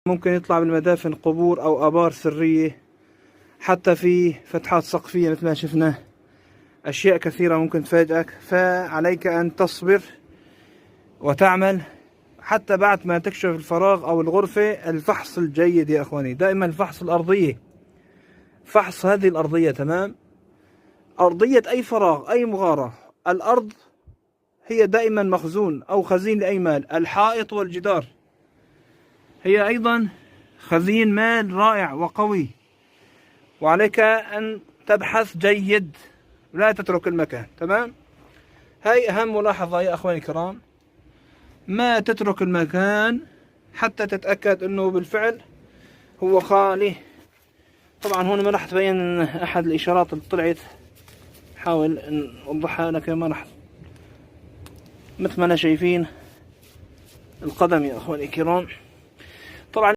ممكن يطلع بالمدافن قبور أو آبار سرية، حتى في فتحات سقفية مثل ما شفنا، أشياء كثيرة ممكن تفاجئك. فعليك أن تصبر وتعمل حتى بعد ما تكشف الفراغ أو الغرفة. الفحص الجيد يا أخواني دائما الفحص الأرضية، فحص هذه الأرضية، تمام؟ أرضية أي فراغ أي مغارة، الأرض هي دائما مخزون أو خزين لأي مال. الحائط والجدار هي أيضا خزين مال رائع وقوي، وعليك أن تبحث جيد، لا تترك المكان، تمام؟ هاي أهم ملاحظة يا أخواني الكرام، ما تترك المكان حتى تتأكد أنه بالفعل هو خالي. طبعا هون ما راح تبين أحد الإشارات اللي طلعت، حاول نوضحها لك. ما راح مثل ما أنا شايفين القدم يا أخواني الكرام.